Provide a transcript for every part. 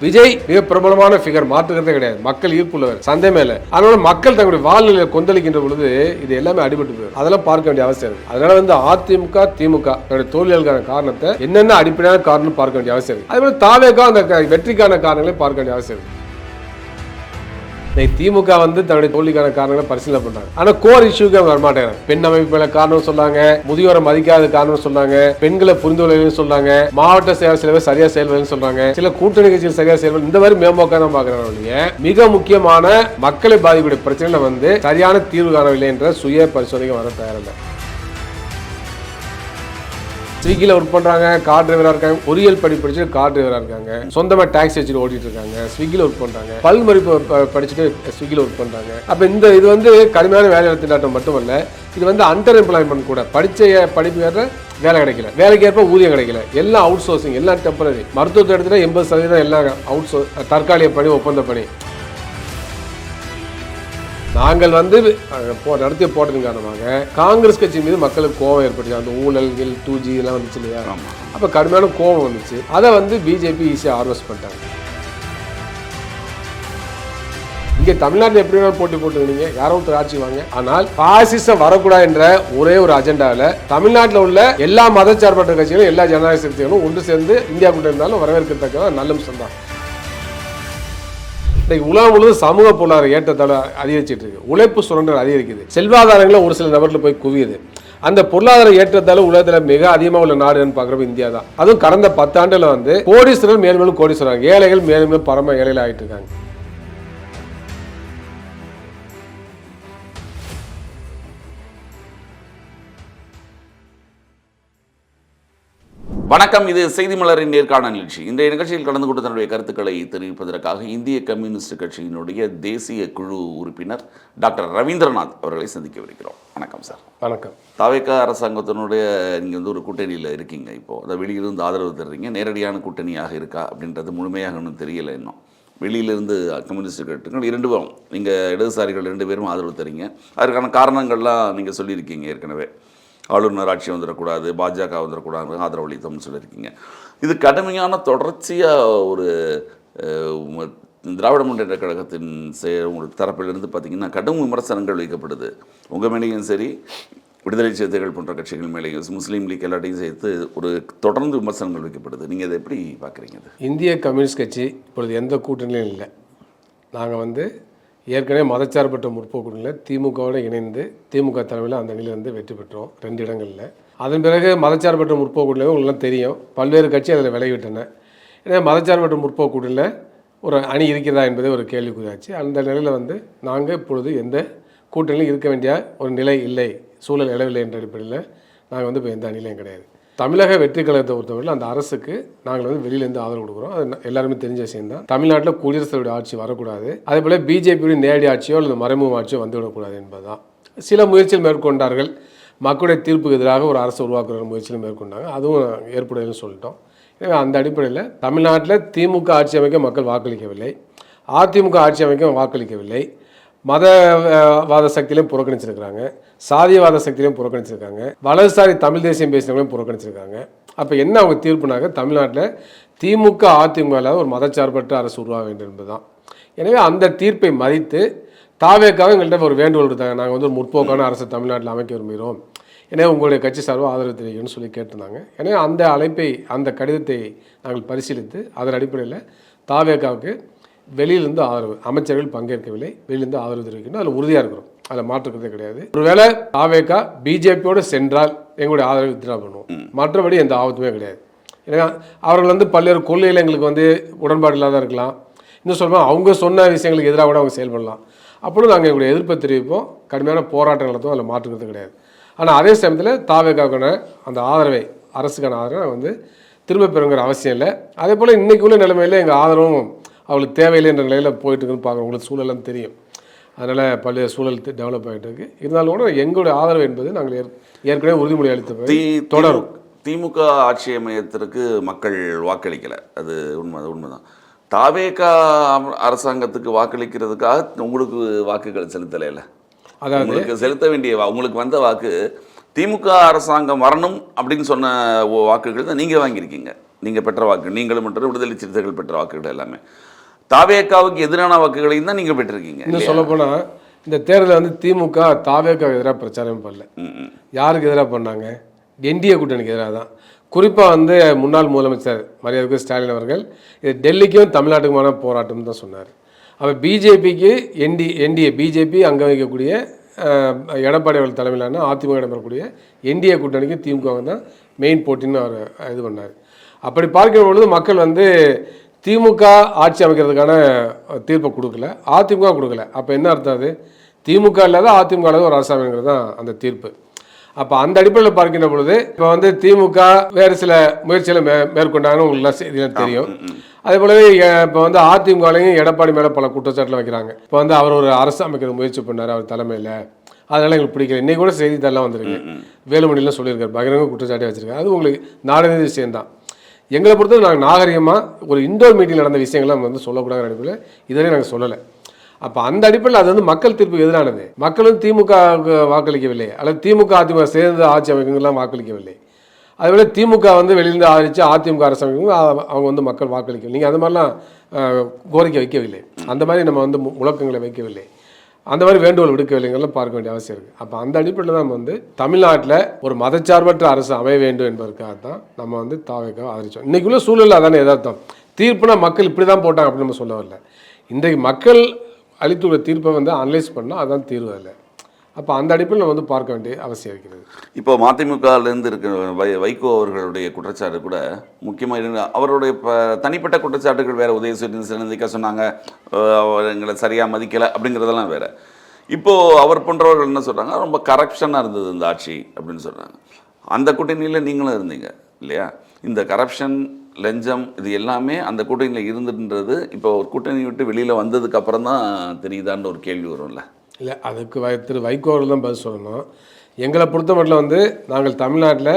விஜய் மிக பிரபலமான ஃபிகர், மாற்றுக்கிறதே கிடையாது. மக்கள் ஈர்ப்புள்ளவர், சந்தை மேல. அதனால மக்கள் தங்களுடைய வாழ்நிலையை கொந்தளிக்கின்ற பொழுது இது எல்லாமே அடிபட்டு போயிடும். அதெல்லாம் பார்க்க வேண்டிய அவசியம் இருக்கு. அதனால அதிமுக திமுக தோல்விகளுக்கான காரணத்தை என்னென்ன அடிப்படையான காரணம் பார்க்க வேண்டிய அவசியம் இருக்கு. அதே மாதிரி தாவேகா அந்த வெற்றிக்கான காரணங்களை பார்க்க வேண்டிய அவசியம் இருக்கு. திமுக தன்னுடைய தோல்விக்கான காரணங்களை பரிசீலனை பண்றாங்க. ஆனா கோர் இஷ்யூக்கு வரமாட்டாங்க. பெண் அமைப்புல காரணம் சொன்னாங்க, முதியோரை மதிக்காத காரணம் சொன்னாங்க, பெண்களை புரிந்துகொள்ள சொன்னாங்க, மாவட்ட செயலர் சரியா செயல்படுன்னு சொல்றாங்க, சில கூட்டணி கட்சிகள் சரியா செயல்படு, இந்த மாதிரி மேம்போக்கா தான் பாக்குறாங்க. மிக முக்கியமான மக்களை பாதிக்கக்கூடிய பிரச்சனைகளை சரியான தீர்வு காணவில்லை என்ற சுய பரிசோதனை வர தயாரில்லை. ஸ்விக்கியில் ஒர்க் பண்ணுறாங்க, கார் டிரைவராக இருக்காங்க, பொறியியல் படிச்சு கார் டிரைவராக இருக்காங்க, சொந்தமாக டாக்ஸி வச்சுட்டு ஓட்டிட்டு இருக்காங்க, ஸ்விக்கியில் ஒர்க் பண்ணுறாங்க, பல்மறிப்பு படிச்சுட்டு ஸ்விக்கியில் ஒர்க் பண்ணுறாங்க. அப்போ இது கடுமையான வேலைவாய்ப்பு திண்டாட்டம் மட்டுமல்ல, இது அண்டர் எம்ப்ளாய்மெண்ட் கூட. படித்த படிப்பு ஏற்ற வேலை கிடைக்கல, வேலைக்கு ஏற்ப ஊதியம் கிடைக்கல, எல்லாம் அவுட் சோர்சிங், எல்லாம் டெம்பரரி. மருத்துவத்தை எடுத்துகிட்டா 80% எல்லாம் அவுட் சோர்ஸ், தற்காலிக பணி, ஒப்பந்த பணி. நாங்கள் நடத்திய போட்டதன் காரணமாக காங்கிரஸ் கட்சி மீது மக்களுக்கு கோபம் ஏற்பட்டுச்சு. அந்த ஊழல்கள் 2G எல்லாம் வந்துச்சு இல்லையா, அப்போ கடுமையான கோபம் வந்துச்சு. அதை பிஜேபி ஈஸியாக ஹார்வெஸ்ட் பண்ணிட்டாங்க. இங்கே தமிழ்நாட்டில் எப்படி வேணாலும் போட்டி போட்டுருந்தீங்க, யாரோ ஒருத்தர் ஆட்சி வாங்க, ஆனால் பாசிசம் வரக்கூடாது என்ற ஒரே ஒரு அஜெண்டாவில் தமிழ்நாட்டில் உள்ள எல்லா மதச்சார்பற்ற கட்சிகளும் எல்லா ஜனநாயக சக்திகளும் ஒன்று சேர்ந்து இந்தியா கூட இருந்தாலும் வரவேற்கத்தக்க நல்ல அம்சம் தான். உலகம் முழுவதும் சமூக பொருளாதார ஏற்றத்தாழ அதிகரிச்சுட்டு இருக்கு, உழைப்பு சுரண்டல் அதிகரிக்குது, செல்வாதாரங்களும் ஒரு சில நபர்கள் போய் குவியுது. அந்த பொருளாதார ஏற்றத்தால உலகத்தில் மிக அதிகமாக உள்ள நாடுன்னு பார்க்குறப்ப இந்தியா தான். அதுவும் கடந்த 10 ஆண்டுல கோடீஸ்வரர் மேலும் மேலும் கோடீஸ்வரர், ஏழைகள் மேலும் மேலும் பரம ஏழைகள் ஆகிட்டு இருக்காங்க. வணக்கம், இது செய்தி மலரின் நேர்காணல் நிகழ்ச்சி. இன்றைய நிகழ்ச்சியில் கலந்து கொண்டு தன்னுடைய கருத்துக்களை தெரிவிப்பதற்காக இந்திய கம்யூனிஸ்ட் கட்சியினுடைய தேசிய குழு உறுப்பினர் டாக்டர் ரவீந்திரநாத் அவர்களை சந்திக்கவிருக்கிறோம். வணக்கம் சார். வணக்கம். தாவேகா அரசாங்கத்தினுடைய நீங்கள் ஒரு கூட்டணியில் இருக்கீங்க. இப்போது அதை வெளியிலிருந்து ஆதரவு தர்றீங்க. நேரடியான கூட்டணியாக இருக்கா அப்படின்றது முழுமையாக ஒன்றும் தெரியலை இன்னும். வெளியிலிருந்து கம்யூனிஸ்ட் கட்சிகள் 2 பேரும், நீங்கள் இடதுசாரிகள் 2 பேரும் ஆதரவு தரீங்க. அதற்கான காரணங்கள்லாம் நீங்கள் சொல்லியிருக்கீங்க ஏற்கனவே. ஆளுநர் ஆட்சி வந்துடக்கூடாது, பாஜக வந்துடக்கூடாது, ஆதரவு அளித்தோம்னு சொல்லியிருக்கீங்க. இது கடுமையான தொடர்ச்சியாக ஒரு திராவிட முன்னேற்ற கழகத்தின் உங்களுக்கு தரப்பிலிருந்து பார்த்திங்கன்னா கடும் விமர்சனங்கள் வைக்கப்படுது. உங்கள் மேலேயும் சரி, விடுதலை சிறுத்தைகள் போன்ற கட்சிகள் மேலேயும், முஸ்லீம் லீக் எல்லாத்தையும் சேர்த்து ஒரு தொடர்ந்து விமர்சனங்கள் வைக்கப்படுது. நீங்கள் அதை எப்படி பார்க்குறீங்க? இந்திய கம்யூனிஸ்ட் கட்சி இப்பொழுது எந்த கூட்டணியும் இல்லை. நாங்கள் ஏற்கனவே மதச்சார்பற்ற முற்போக்குகளில் திமுகவோடு இணைந்து திமுக தலைமையில் அந்த அணியிலிருந்து வெற்றி பெற்றோம் 2 இடங்களில். அதன் பிறகு மதச்சார்பற்ற முற்போக்குகளில் உங்களுக்கு தெரியும், பல்வேறு கட்சி அதில் விலகிவிட்டன. ஏன்னா மதச்சார்பற்ற முற்போக்குகளில் ஒரு அணி இருக்கிறதா என்பதே ஒரு கேள்விக்குறியாச்சு. அந்த நிலையில் நாங்கள் இப்பொழுது எந்த கூட்டணியிலும் இருக்க வேண்டிய ஒரு நிலை இல்லை, சூழல் எழவில்லை என்ற அடிப்படையில் நாங்கள் இப்போ எந்த அணிலையும் கிடையாது. தமிழக வெற்றி கழகத்தை பொறுத்தவரையில் அந்த அரசுக்கு நாங்கள் வெளியிலேருந்து ஆதரவு கொடுக்குறோம். அது எல்லாருமே தெரிஞ்ச விஷயம் தான். தமிழ்நாட்டில் குடியரசுடைய ஆட்சி வரக்கூடாது, அதே போல் பிஜேபியுடைய நேரடி ஆட்சியோ அல்லது மறைமுக ஆட்சியோ வந்துவிடக்கூடாது என்பதுதான். சில முயற்சிகள் மேற்கொண்டார்கள். மக்களுடைய தீர்ப்புக்கு எதிராக ஒரு அரசு உருவாக்குற முயற்சிகள் மேற்கொண்டாங்க, அதுவும் ஏற்புடையன்னு சொல்லிட்டோம். எனவே அந்த அடிப்படையில் தமிழ்நாட்டில் திமுக ஆட்சி அமைக்க மக்கள் வாக்களிக்கவில்லை, அதிமுக ஆட்சி அமைக்க வாக்களிக்கவில்லை. மதவாத சக்தியிலையும் புறக்கணிச்சிருக்கிறாங்க, சாதியவாத சக்தியிலையும் புறக்கணிச்சிருக்காங்க, வலதுசாரி தமிழ் தேசியம் பேசினவங்களையும் புறக்கணிச்சிருக்காங்க. அப்போ என்ன அவங்க தீர்ப்புனாக்க, தமிழ்நாட்டில் திமுக அதிமுக ஒரு மதச்சார்பற்ற அரசு உருவாக வேண்டும் என்பதுதான். எனவே அந்த தீர்ப்பை மதித்து தாவேக்காக எங்கள்கிட்ட ஒரு வேண்டுகோள் கொடுத்தாங்க. நாங்கள் ஒரு முற்போக்கான அரசு தமிழ்நாட்டில் அமைக்க விரும்புகிறோம், எனவே உங்களுடைய கட்சி சார்பாக ஆதரவு தெரிவிக்கணும்னு சொல்லி கேட்டிருந்தாங்க. எனவே அந்த அழைப்பை, அந்த கடிதத்தை நாங்கள் பரிசீலித்து அதன் அடிப்படையில் தாவேக்காவுக்கு வெளியிலிருந்து ஆதரவு, அமைச்சர்கள் பங்கேற்கவில்லை, வெளியிலிருந்து ஆதரவு தெரிவிக்கணும், அதில் உறுதியாக இருக்கிறோம், அதில் மாற்றுக்கிறதே கிடையாது. ஒருவேளை தாவேகா பிஜேபியோடு சென்றால் எங்களுடைய ஆதரவு வித்ட்ரா பண்ணுவோம், மற்றபடி எந்த ஆபத்துமே கிடையாது. ஏன்னா அவர்கள் பல்வேறு கொள்கையில் எங்களுக்கு உடன்பாடு இல்லாத இருக்கலாம், இன்னும் சொல்லுவோம் அவங்க சொன்ன விஷயங்களுக்கு எதிராக கூட அவங்க செயல்படலாம். அப்பொழுது நாங்கள் எங்களுடைய எதிர்ப்பை தெரிவிப்போம், கடுமையான போராட்டங்கள் நடத்துவோம், அதில் மாற்றுக்கிறது கிடையாது. ஆனால் அதே சமயத்தில் தாவேகாவுக்கான அந்த ஆதரவை, அரசுக்கான ஆதரவை திரும்ப பெறுங்கிற அவசியம் இல்லை. அதே போல் இன்றைக்கு உள்ள நிலைமையில் எங்கள் ஆதரவும் அவங்களுக்கு தேவையில்லை என்ற நிலையில் போயிட்டு இருக்குன்னு பார்க்குறோம். உங்களுக்கு சூழலாம் தெரியும், அதனால் பல்வேறு சூழல் டெவலப் ஆகிட்டு இருக்குது. இருந்தாலும் கூட எங்களுடைய ஆதரவு என்பது நாங்கள் ஏற்கனவே உறுதிமொழி அளித்த தொடரும். திமுக ஆட்சி அமையத்திற்கு மக்கள் வாக்களிக்கலை, அது உண்மைதான். தாவேகா அரசாங்கத்துக்கு வாக்களிக்கிறதுக்காக உங்களுக்கு வாக்குகள் செலுத்தலை இல்லை, அதாவது உங்களுக்கு செலுத்த வேண்டிய உங்களுக்கு வந்த வாக்கு திமுக அரசாங்கம் வரணும் அப்படின்னு சொன்ன வாக்குகள் தான் நீங்கள் வாங்கியிருக்கீங்க. நீங்கள் பெற்ற வாக்கு, நீங்களும் பெற்ற விடுதலை சிறுத்தைகள் பெற்ற வாக்குகள் எல்லாமே தாவேக்காவுக்கு எதிரான வாக்குகளையும் தான் நீங்கள் பெற்றிருக்கீங்க. இன்னும் சொல்லப்போனால் இந்த தேர்தலில் வந்து திமுக தாவேக்காவுக்கு எதிராக பிரச்சாரம் பண்ணல. யாருக்கு எதிராக பண்ணாங்க? என்டிஏ கூட்டணிக்கு எதிராக தான். குறிப்பாக வந்து முன்னாள் முதலமைச்சர் மரியாதைக்குரிய ஸ்டாலின் அவர்கள் இது டெல்லிக்கும் தமிழ்நாட்டுக்குமான போராட்டம் தான் சொன்னார். அப்போ பிஜேபிக்கு என்டிஏ பிஜேபி அங்கே வைக்கக்கூடிய எடப்பாடி அவர்கள் தலைமையிலான அதிமுக இடம்பெறக்கூடிய என்டிஏ கூட்டணிக்கு திமுக தான் மெயின் போட்டின்னு அவர் இது பண்ணார். அப்படி பார்க்கிற பொழுது மக்கள் வந்து திமுக ஆட்சி அமைக்கிறதுக்கான தீர்ப்பை கொடுக்கல, அதிமுக கொடுக்கல. அப்போ என்ன அர்த்தம்? அது திமுக இல்லாத அதிமுக இல்லாத ஒரு அரசாங்கங்கிறது தான் அந்த தீர்ப்பு. அப்போ அந்த அடிப்படையில் பார்க்கின்ற பொழுது இப்போ வந்து திமுக வேறு சில முயற்சிகளை மேற்கொண்டாங்கன்னு உங்களுக்குலாம் செய்தியெல்லாம் தெரியும். அதே போலவே இப்போ வந்து அதிமுகலையும் எடப்பாடி மேலே பல குற்றச்சாட்டில் வைக்கிறாங்க. இப்போ வந்து அவர் ஒரு அரசு அமைக்கிற முயற்சி பண்ணார் அவர் தலைமையில், அதனால எங்களுக்கு பிடிக்கல. இன்னைக்கு கூட செய்தித்தாள்லாம் வந்திருக்கு, வேலுமணிலாம் சொல்லியிருக்காரு, பகிரங்க குற்றச்சாட்டே வச்சிருக்காரு. அது உங்களுக்கு நாடக விஷயம்தான். எங்களை பொறுத்தவரை நாங்கள் நாகரிகமாக ஒரு இண்டோர் மீட்டிங் நடந்த விஷயங்கள்லாம் நம்ம வந்து சொல்லக்கூடாத அடிப்படையில் இதுவரை நாங்கள் சொல்லலை. அப்போ அந்த அடிப்படையில் அது வந்து மக்கள் தீர்ப்புக்கு எதிரானது. மக்களும் திமுகவுக்கு வாக்களிக்கவில்லை, அல்லது திமுக அதிமுக சேர்ந்து ஆட்சி அமைக்கங்கள்லாம் வாக்களிக்கவில்லை. அதுபோல திமுக வந்து வெளியிருந்து ஆதரித்து அதிமுக அரசு அமைக்கணும் அவங்க வந்து மக்கள் வாக்களிக்கவில்லை. நீங்கள் அந்த மாதிரிலாம் கோரிக்கை வைக்கவில்லை, அந்த மாதிரி நம்ம வந்து முழக்கங்களை வைக்கவில்லை, அந்த மாதிரி வேண்டுகோள் விடுக்கவில்லைங்கெல்லாம் பார்க்க வேண்டிய அவசியம் இருக்குது. அப்போ அந்த அடிப்படையில் நம்ம வந்து தமிழ்நாட்டில் ஒரு மதச்சார்பற்ற அரசு அமைய வேண்டும் என்பதற்காக தான் நம்ம வந்து தாவேக்காவை ஆதரித்தோம். இன்றைக்குள்ள சூழலில் அதானே எதார்த்தம். தீர்ப்புனா மக்கள் இப்படி தான் போட்டாங்க அப்படின்னு நம்ம சொல்ல வரல. இன்றைக்கு மக்கள் அளித்துள்ள தீர்ப்பை வந்து அனலைஸ் பண்ணால் அதுதான் தீர்வு இல்லை. அப்போ அந்த அடிப்படையில் நம்ம வந்து பார்க்க வேண்டிய அவசியம் இருக்கிறது. இப்போ மதிமுகலேருந்து இருக்கிற வைகோ அவர்களுடைய குற்றச்சாட்டு கூட முக்கியமாக அவருடைய தனிப்பட்ட குற்றச்சாட்டுகள் வேறு. உதயசூரியன் சிலந்திக்க சொன்னாங்க எங்களை சரியாக மதிக்கலை அப்படிங்கிறதெல்லாம் வேறு. இப்போது அவர் போன்றவர்கள் என்ன சொல்கிறாங்க, ரொம்ப கரப்ஷனாக இருந்தது இந்த ஆட்சி அப்படின்னு சொல்கிறாங்க. அந்த கூட்டணியில் நீங்களும் இருந்தீங்க இல்லையா? இந்த கரப்ஷன், லஞ்சம் இது எல்லாமே அந்த கூட்டணியில் இருந்துன்றது இப்போ ஒரு கூட்டணி விட்டு வெளியில் வந்ததுக்கு அப்புறம் தான் தெரியுதான்னு ஒரு கேள்வி வரும்ல. இல்லை, அதுக்கு திரு வைகோ அவர்கள் தான் பதில் சொல்லணும். எங்களை பொறுத்த மட்டும் வந்து நாங்கள் தமிழ்நாட்டில்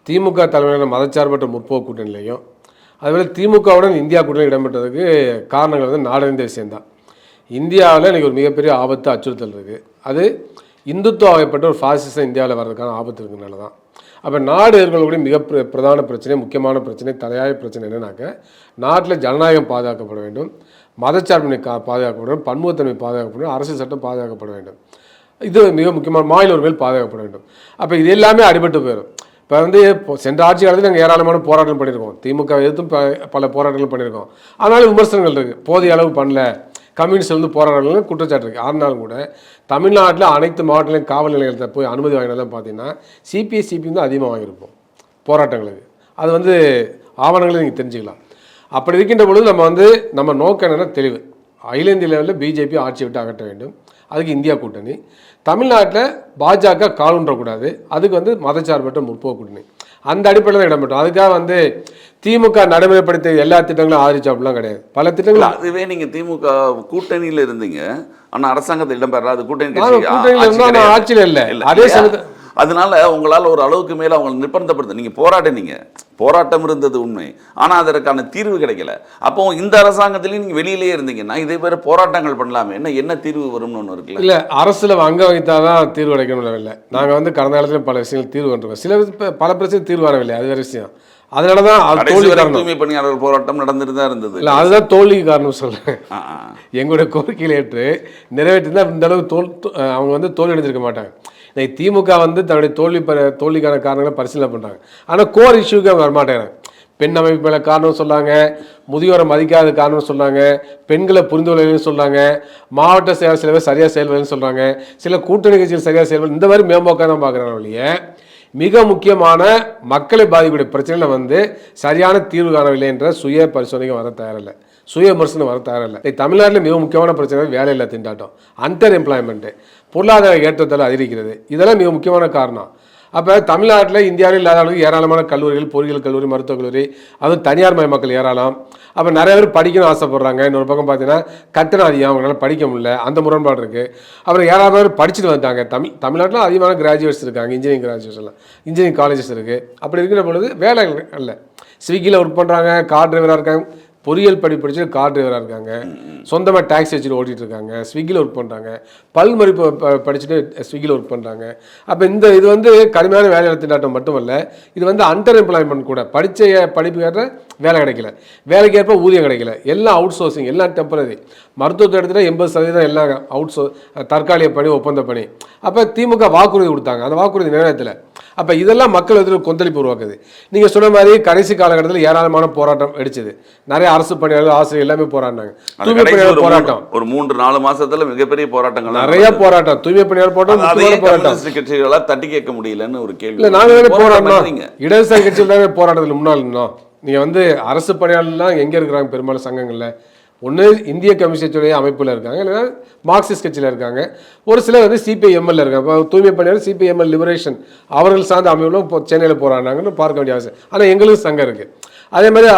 திமுக தலைமையிலான மதச்சார்பற்ற முற்போக்கு கூட்டணியிலையும் அதுபோல் திமுகவுடன் இந்தியா கூட்டணி இடம்பெற்றதுக்கு காரணங்கள் வந்து நாடறிந்த விஷயந்தான். இந்தியாவில் இன்றைக்கி ஒரு மிகப்பெரிய ஆபத்து அச்சுறுத்தல் இருக்குது. அது இந்துத்துவ வகைப்பட்ட ஒரு ஃபாசிசம் இந்தியாவில் வர்றதுக்கான ஆபத்து இருக்கிறதுனால தான். அப்போ நாடு எதிர்கொள்ளக்கூடிய மிக பிரதான பிரச்சனை, முக்கியமான பிரச்சனை, தலையாய பிரச்சனை என்னன்னாக்க நாட்டில் ஜனநாயகம் பாதுகாக்கப்பட வேண்டும், மதச்சார்பினை பாதுகாக்கப்பட வேண்டும், பன்முகத்தன்மை பாதுகாக்கப்பட வேண்டும், அரசியல் சட்டம் பாதுகாக்கப்பட வேண்டும். இது மிக முக்கியமான மாநில உரிமைகள் பாதுகாக்கப்பட வேண்டும். அப்போ இது எல்லாமே அடிபட்டு போயிடும். இப்போ வந்து சென்ற ஆட்சி காலத்தில் நாங்கள் ஏராளமான போராட்டம் பண்ணியிருக்கோம், திமுக எதிர்த்தும் பல போராட்டங்கள் பண்ணியிருக்கோம். ஆனாலும் விமர்சனங்கள் இருக்குது, போதிய அளவு பண்ணல, கம்யூனிஸ்ட் வந்து போராட்டங்கள் குற்றச்சாட்டு இருக்குது. ஆனாலும் கூட தமிழ்நாட்டில் அனைத்து மாவட்டங்களையும் காவல் நிலையத்தை போய் அனுமதி வாங்கினதான் பார்த்தீங்கன்னா சிபிஎம் தான் அதிகமாக வாங்கியிருப்போம் போராட்டங்களுக்கு. அது வந்து ஆவணங்களை நீங்கள் தெரிஞ்சுக்கலாம். அப்படி இருக்கின்ற பொழுது நம்ம நோக்கம் என்னென்னா தெளிவு. அகில இந்திய லெவலில் பிஜேபி ஆட்சியை விட்டு அகற்ற வேண்டும், அதுக்கு இந்தியா கூட்டணி. தமிழ்நாட்டில் பாஜக காலுன்றக்கூடாது, அதுக்கு வந்து மதச்சார்பற்ற முற்போக்கு கூட்டணி. அந்த அடிப்படையில் தான் இடம்பெற்றோம். அதுக்காக வந்து திமுக நடைமுறைப்படுத்த எல்லா திட்டங்களும் ஆதரிச்சாப்பெல்லாம் கிடையாது. பல திட்டங்கள் அதுவே நீங்கள் திமுக கூட்டணியில் இருந்தீங்க, ஆனால் அரசாங்கத்தில் இடம்பெற அது கூட்டணி ஆட்சியில் இல்லை. அதே சமயத்தில் அதனால உங்களால் ஒரு அளவுக்கு மேலே அவங்களை நிர்பந்தப்படுத்த நீங்கள் போராட்டம் இருந்தது உண்மை, ஆனால் அதற்கான தீர்வு கிடைக்கல. அப்போ இந்த அரசாங்கத்திலையும் நீங்கள் வெளியிலேயே இருந்தீங்கன்னா இதே பேர் போராட்டங்கள் பண்ணலாமே, என்ன தீர்வு வரும்னு ஒன்று இருக்குல்ல. இல்லை, அரசில் அங்க வைத்தால் தான் தீர்வு கிடைக்கணும் இல்லை. நாங்கள் வந்து கடந்த காலத்தில் பல விஷயங்கள் தீர்வு கண்டிருக்கோம், சில பல பிரச்சனை தீர்வு வரவில்லை, அது வேறு விஷயம். அதனால தான் தூய்மை பணியாளர்கள் போராட்டம் நடந்துட்டு தான் இருந்தது. இல்லை, அதுதான் தோல்விக்கு காரணம் சொல்கிறேன். எங்களுடைய கோரிக்கையில் ஏற்று நிறைவேற்றினா இந்த அளவுக்கு அவங்க வந்து தோல்வி அடைஞ்சிருக்க மாட்டாங்க. இன்னைக்கு திமுக வந்து தன்னுடைய தோல்விக்கான காரணங்களை பரிசீலனை பண்ணுறாங்க, ஆனால் கோர் இஷ்யூக்கு அவங்க வரமாட்டேங்கிறாங்க. பெண் அமைப்பு மேலே காரணம் சொன்னாங்க, முதியோரை மதிக்காத காரணம் சொன்னாங்க, பெண்களை புரிந்து கொள்ளலன்னு சொன்னாங்க, மாவட்ட செயல் சில பேர் சரியாக செயல்படுன்னு சொல்கிறாங்க, சில கூட்டணி கட்சிகள் சரியாக செயல்படு, இந்த மாதிரி மேம்போக்காக தான் பார்க்குறாங்க இல்லையே. மிக முக்கியமான மக்களை பாதிக்கக்கூடிய பிரச்சனையில் வந்து சரியான தீர்வு காணவில்லை என்ற சுய பரிசோதனைக்கு வர தயாரில்லை, சுய விமர்சனம் வர தயாரில்லை. தமிழ்நாட்டில் மிக முக்கியமான பிரச்சனை வேலையில்லா திண்டாட்டம், அண்டர் எம்ப்ளாய்மெண்ட்டு, பொருளாதார ஏற்றத்தால் அதிகரிக்கிறது, இதெல்லாம் மிக முக்கியமான காரணம். அப்போ தமிழ்நாட்டில் இந்தியாவில் இல்லாத அளவுக்கு ஏராளமான கல்லூரிகள், பொறியியல் கல்லூரி, மருத்துவக் கல்லூரி, அதுவும் தனியார் மயமாக்கல் ஏராளம். அப்போ நிறைய பேர் படிக்கணும்னு ஆசைப்படுறாங்க. இன்னொரு பக்கம் பார்த்தீங்கன்னா கட்டணம் அதிகம், அவங்களால படிக்க முடியல, அந்த முரண்பாடு இருக்குது. அப்புறம் ஏராளமான பேர் படிச்சுட்டு வந்துட்டாங்க. தமிழ்நாட்டில் அதிகமான கிராஜுவேட்ஸ் இருக்காங்க, இன்ஜினியரிங் கிராஜுவேட்ஸ்லாம், இன்ஜினியரிங் காலேஜஸ் இருக்குது. அப்படி இருக்கிற பொழுது வேலை இல்லை. ஸ்விக்கியில் ஒர்க் பண்ணுறாங்க, கார் டிரைவராக இருக்காங்க, பொறியியல் படிச்சு கார் டிரைவராக இருக்காங்க, சொந்தமாக டாக்ஸி வச்சுட்டு ஓட்டிகிட்டு இருக்காங்க, ஸ்விக்கியில் ஒர்க் பண்ணுறாங்க, பல் மருப்பு படிச்சுட்டு ஸ்விக்கியில் ஒர்க் பண்ணுறாங்க. அப்போ இது வந்து கடுமையான வேலை திண்டாட்டம் மட்டுமல்ல, இது வந்து அண்டர் எம்ப்ளாய்மெண்ட் கூட. படித்த படிப்புக்கேற்ற வேலை கிடைக்கல, வேலைக்கேற்ப ஊதியம் கிடைக்கல, எல்லாம் அவுட் சோர்சிங், எல்லாம் டெம்பரரி. மருத்துவத்தை எடுத்துகிட்டா 80% எல்லாம் தற்காலிக பணி, ஒப்பந்த பணி. அப்போ திமுக வாக்குறுதி கொடுத்தாங்க, அந்த வாக்குறுதி நிறைவேற்றலை. அப்போ இதெல்லாம் மக்கள் எதிர்ப்பு கொந்தளிப்பு உருவாக்குது. நீங்கள் சொன்ன மாதிரி கடைசி காலகட்டத்தில் ஏராளமான போராட்டம் அடிச்சது. நிறைய அரசு பணியாளர்கள், ஆசிரியர் எல்லாமே போராடினாங்க. தூய்மை பணியாளர் போராட்டம் ஒரு 3-4 மாசத்துல மிகப்பெரிய போராட்டங்கள், நிறைய போராட்டம், தூய்மை பணியாளர் போராட்டம் கட்சிகளால் தட்டி கேட்க முடியலன்னு ஒரு கேள்வி. இல்லை, நாங்கள் போராடணும், இடதுசாரி கட்சியில் தானே போராட்டத்தில் முன்னாள் இருந்தோம். நீங்கள் வந்து அரசு பணியாளர்லாம் எங்கே இருக்கிறாங்க? பெரும்பாலும் சங்கங்களில் ஒன்று இந்திய கம்யூனிஸ்டுடைய அமைப்பில் இருக்காங்க, இல்லைன்னா மார்க்சிஸ்ட் கட்சியில் இருக்காங்க. ஒரு சிலர் வந்து சிபிஐஎம்எல்ல இருக்காங்க. இப்போ தூய்மை பணியாளர் சிபிஐஎம்எல் லிபரேஷன் அவர்கள் சார்ந்த அமைப்புகளும் இப்போ சென்னையில் போராடினாங்கன்னு பார்க்க வேண்டிய அவசியம். ஆனால் எங்களுக்கு சங்கம் இருக்குது. அதே மாதிரி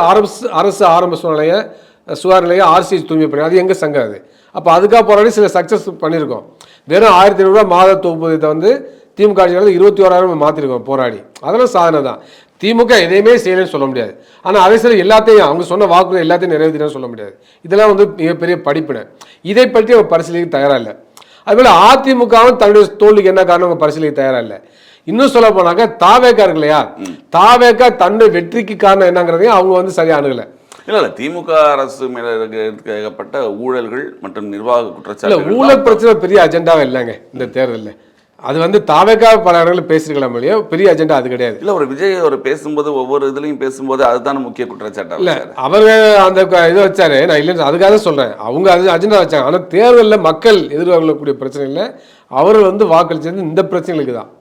அரசு ஆரம்ப சுகாதார நிலைய ஆர்சிஎச் தூய்மை பணி, அது எங்கள் சங்கம். அது அப்போ அதுக்காக போராடி சில சக்ஸஸ் பண்ணியிருக்கோம். வெறும் 1500 மாத தொகுப்பூதியத்தை வந்து திமுக ஆட்சியாளர் 21,000 மாற்றிருக்கோம் போராடி. அதெல்லாம் சாதனை தான். திமுக எதையுமே செய்யலைன்னு சொல்ல முடியாது. ஆனால் அதே சில எல்லாத்தையும் அவங்க சொன்ன வாக்குறுதி எல்லாத்தையும் நிறைவேற்றினு சொல்ல முடியாது. இதெல்லாம் வந்து மிகப்பெரிய படிப்பினை. இதை பற்றி அவங்க பரிசீலிக்க தயாராக இல்லை. அதுபோல் அதிமுகவும் தன்னுடைய தோல்விக்கு என்ன காரணம் அவங்க பரிசீலிக்க தயாராக இல்லை. இன்னும் சொல்ல போனாக்க தாவேக்கா இருக்கு இல்லையா, தாவேக்கா தன்னுடைய வெற்றிக்கு காரணம் என்னங்கிறதையும் அவங்க வந்து சரியாக அணுகலை. இல்லை, திமுக அரசு மேல ஏகப்பட்ட ஊழல்கள் மற்றும் நிர்வாக குற்றச்சாட்டு. ஊழல் பிரச்சனை பெரிய அஜெண்டாவே இல்லைங்க இந்த தேர்தலில். அது வந்து தாவேக்கா பல இடங்களில் பேசிருக்கலாம் இல்லையா, பெரிய அஜெண்டா அது கிடையாது. இல்லை, ஒரு விஜய் அவர் பேசும்போது ஒவ்வொரு இதுலையும் பேசும்போது அதுதானே முக்கிய குற்றச்சாட்டு. இல்லை, அவர் அந்த இதை வச்சாரு, நான் இல்லைன்னு அதுக்காக சொல்கிறேன். அவங்க அது அஜெண்டா வச்சாங்க. ஆனால் தேர்தலில் மக்கள் எதிர்கொள்ளக்கூடிய பிரச்சனை இல்லை, அவர்கள் வந்து வாக்களிச்சது இந்த பிரச்சனைகளுக்கு தான்.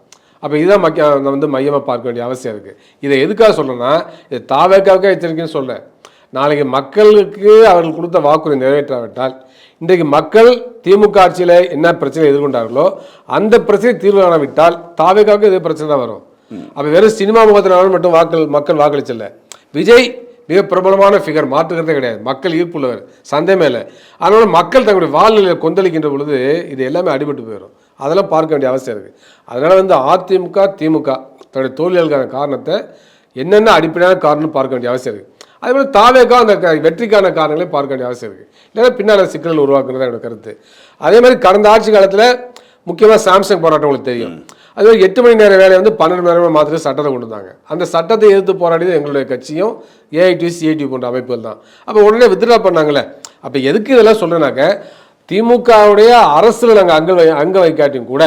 அப்போ இதுதான் வந்து மையமாக பார்க்க வேண்டிய அவசியம் இருக்குது. இதை எதுக்காக சொல்கிறேன்னா, இது தாவேக்காவுக்கே எச்சரிக்கைன்னு சொல்கிறேன். நாளைக்கு மக்களுக்கு அவர்கள் கொடுத்த வாக்குறுதி நிறைவேற்றாவிட்டால், இன்றைக்கு மக்கள் திமுக ஆட்சியில் என்ன பிரச்சனை எதிர்கொண்டார்களோ அந்த பிரச்சனை தீர்வு காணவிட்டால் தாவேக்காவுக்கு இதே பிரச்சனை தான் வரும். அப்போ வெறும் சினிமா முகத்தினாலும் மட்டும் மக்கள் வாக்களிச்சல. விஜய் மிக பிரபலமான ஃபிகர், மாற்றுக்கிறதே கிடையாது, மக்கள் ஈர்ப்புள்ளவர், சந்தேகமே இல்லை. அதனால மக்கள் தங்களுடைய வாழ்நிலையை கொந்தளிக்கின்ற பொழுது இது எல்லாமே அடிபட்டு போயிடும். அதெல்லாம் பார்க்க வேண்டிய அவசியம் இருக்குது. அதனால் வந்து அதிமுக திமுக தன்னுடைய தோல்விகளுக்கான காரணத்தை என்னென்ன அடிப்படையான காரணம்னு பார்க்க வேண்டிய அவசியம் இருக்குது. அதேபோல் தாவேக்கா அந்த வெற்றிக்கான காரணங்களை பார்க்க வேண்டிய அவசியம் இருக்குது. இல்லைன்னா பின்னால் சிக்கல்கள் உருவாக்குறது என்னோட கருத்து. அதே மாதிரி கடந்த ஆட்சி காலத்தில் முக்கியமாக சாம்சங் போராட்டம் உங்களுக்கு தெரியும். அது 8 மணி நேர வேலையை வந்து 12 மணி நேரமாக மாற்றிட்டு சட்டத்தை கொண்டு வந்தாங்க. அந்த சட்டத்தை எதிர்த்து போராடியது எங்களுடைய கட்சியும் ஏஐடி சிஐடி போன்ற அமைப்புகள் தான். அப்போ உடனே வித்ட்ரா பண்ணாங்களே. அப்போ எதுக்கு இதெல்லாம் சொல்கிறேன்னாக்க, திமுகவுடைய அரசில் நாங்கள் அங்க வைக்காட்டியும் கூட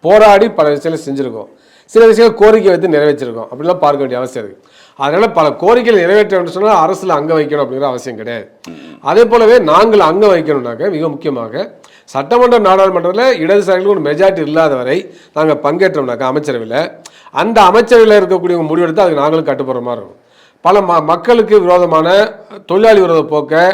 போராடி பல விஷயங்களை செஞ்சுருக்கோம், சில விஷயங்கள் கோரிக்கை வைத்து நிறைவேற்றிருக்கோம். அப்படிலாம் பார்க்க வேண்டிய அவசியம் இருக்குது. அதனால் பல கோரிக்கைகள் நிறைவேற்ற வேண்டும் சொன்னால் அரசில் அங்கே வைக்கணும் அப்படிங்கிற அவசியம் கிடையாது. அதே போலவே நாங்கள் அங்கே வைக்கணும்னாக்க மிக முக்கியமாக சட்டமன்ற நாடாளுமன்றத்தில் இடதுசாரிகளுக்கு ஒரு மெஜாரிட்டி இல்லாத வரை நாங்கள் பங்கேற்றோம்னாக்கா அமைச்சரவையில், அந்த அமைச்சரவையில் இருக்கக்கூடிய முடிவெடுத்து அதுக்கு நாங்களும் கட்டுப்படுற மாதிரி இருக்கும். பல மக்களுக்கு விரோதமான தொழிலாளி விரோத போக்கை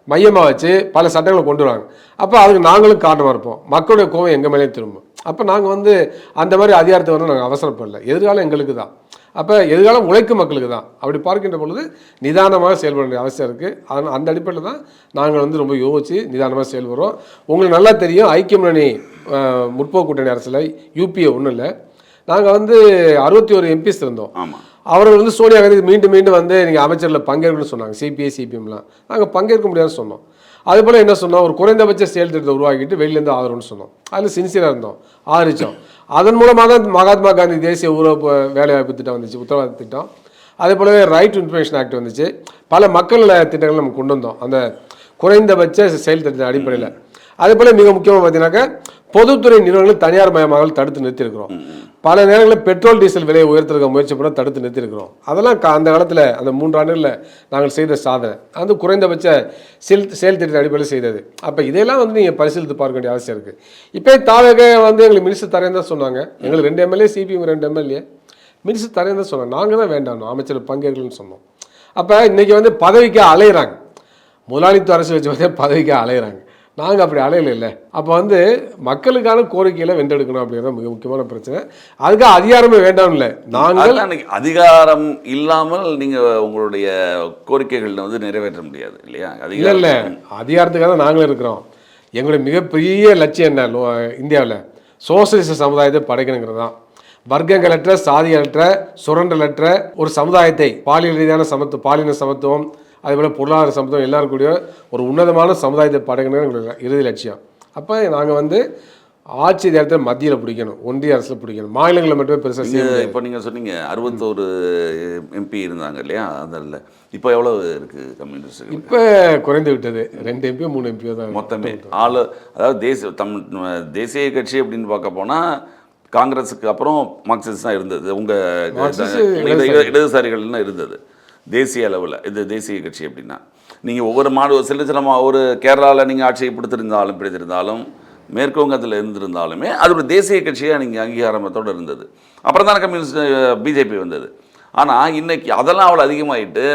மையமாக வச்சு பல சட்டங்களை கொண்டு வராங்க. அப்போ அதுக்கு நாங்களும் காரணமாக இருப்போம். மக்களுடைய கோவம் எங்கள் மேலே திரும்பும். அப்போ நாங்கள் வந்து அந்த மாதிரி அதிகாரத்தை வந்து நாங்கள் அவசரப்படல. எதிர்காலம் எங்களுக்கு தான். அப்போ எதிர்காலம் உழைக்கும் மக்களுக்கு தான். அப்படி பார்க்கின்ற பொழுது நிதானமாக செயல்பட வேண்டிய அவசியம் இருக்குது. அதனால் அந்த அடிப்படையில் தான் நாங்கள் வந்து ரொம்ப யோசித்து நிதானமாக செயல்படுறோம். உங்களுக்கு நல்லா தெரியும், ஐக்கிய முன்னணி முற்போக்கு கூட்டணி அரசில் யூபிஏ ஒன்றும் இல்லை, நாங்கள் வந்து 61 எம்பிஸ் இருந்தோம். அவர்கள் வந்து சோனியா காந்தி மீண்டும் வந்து நீங்கள் அமைச்சரில் பங்கேற்கணும்னு சொன்னாங்க. சிபிஐ சிபிஎம்லாம் நாங்கள் பங்கேற்க முடியாதுன்னு சொன்னோம். அதுபோல் என்ன சொன்னோம், ஒரு குறைந்தபட்ச செயல் திட்டத்தை உருவாக்கிட்டு வெளியிலேருந்து ஆதரவுன்னு சொன்னோம். அதில் சின்சியராக இருந்தோம், ஆதரித்தோம். அதன் மூலமாக தான் மகாத்மா காந்தி தேசிய ஊரக வேலைவாய்ப்பு திட்டம் வந்துச்சு, உத்தரவாத திட்டம். அதே போலவே ரைட் டு இன்ஃபர்மேஷன் ஆக்ட் வந்துச்சு. பல மக்கள் திட்டங்கள் நம்ம கொண்டு வந்தோம் அந்த குறைந்தபட்ச செயல் திட்டத்தின் அடிப்படையில். அதே போல் மிக முக்கியமாக பார்த்தீங்கன்னாக்கா பொதுத்துறை நிறுவனங்கள் தனியார் மயமாக தடுத்து நிறுத்தியிருக்கிறோம். பல நேரங்களில் பெட்ரோல் டீசல் விலையை உயர்த்திருக்க முயற்சி பண்ண தடுத்து நிறுத்தியிருக்கிறோம். அதெல்லாம் அந்த காலத்தில் அந்த 3 ஆண்டுகளில் நாங்கள் செய்த சாதனை, அது குறைந்தபட்ச செயல் திட்டத்தின் அடிப்படையில் செய்தது. அப்போ இதையெல்லாம் வந்து நீங்கள் பரிசீலித்து பார்க்க வேண்டிய அவசியம் இருக்குது. இப்போ தாவேக வந்து எங்களுக்கு மினிஸ்டர் தரேன் தான் சொன்னாங்க. எங்களுக்கு 2 எம்எல்ஏ, சிபிஎம் 2 எம்எல்ஏ, மினிஸ்டர் தரேன் தான் சொன்னாங்க. நாங்கள் தான் வேண்டாம், அமைச்சர் பங்கேற்கலன்னு சொன்னோம். அப்போ இன்றைக்கி வந்து பதவிக்கு அலையிறாங்க, முதலாளித்துவ அரசு வச்சு வந்து பதவிக்கு அலையிறாங்க. நாங்கள் அப்படி அலையில இல்லை. அப்போ வந்து மக்களுக்கான கோரிக்கைகளை வென்றெடுக்கணும் அப்படிங்கிறது மிக முக்கியமான பிரச்சனை. அதுக்காக அதிகாரமே வேண்டாம் இல்லை. நாங்கள் அதிகாரம் இல்லாமல் நீங்கள் உங்களுடைய கோரிக்கைகள் வந்து நிறைவேற்ற முடியாது இல்லையா? இல்லை இல்லை, அதிகாரத்துக்காக தான் நாங்களும் இருக்கிறோம். எங்களுடைய மிகப்பெரிய லட்சியம் என்ன, இந்தியாவில் சோசியலிச சமுதாயத்தை படைக்கணுங்கிறது தான். வர்க்கங்களற்ற, சாதிகளற்ற, சுரண்டலற்ற ஒரு சமுதாயத்தை, பாலியல் ரீதியான பாலின சமத்துவம், அதேபோல் பொருளாதார சமுதாயம் எல்லாரும் கூடிய ஒரு உன்னதமான சமுதாயத்தை படைக்கணும் எங்களுடைய இறுதி லட்சியம். அப்போ நாங்கள் வந்து ஆட்சி நேரத்தில் மத்தியில் பிடிக்கணும், ஒன்றிய அரசில் பிடிக்கணும், மாநிலங்களில் மட்டுமே பெருசாக செய்ய. இப்போ நீங்கள் சொன்னீங்க 61 MP இருந்தாங்க இல்லையா, அதில் இப்போ எவ்வளோ இருக்குது கம்யூனிஸ்ட்? இப்போ குறைந்து விட்டது, 2 MP 3 MP தான் மொத்தமே. அதாவது தேசிய கட்சி அப்படின்னு பார்க்க போனால் காங்கிரஸுக்கு அப்புறம் மார்க்சிஸ்ட் தான் இருந்தது, உங்கள் இடதுசாரிகள்லாம் இருந்தது தேசிய அளவில். இது தேசிய கட்சி அப்படின்னா நீங்கள் ஒவ்வொரு சில ஒரு கேரளாவில் நீங்கள் ஆட்சியை பிடித்திருந்தாலும் மேற்கு வங்கத்தில் இருந்திருந்தாலுமே அது ஒரு தேசிய கட்சியாக நீங்கள் அங்கீகாரத்தோடு இருந்தது. அப்புறம் தானே கம்யூனிஸ்ட் பிஜேபி வந்தது. ஆனால் இன்னைக்கு அதெல்லாம் அவ்வளோ அதிகமாகிட்டு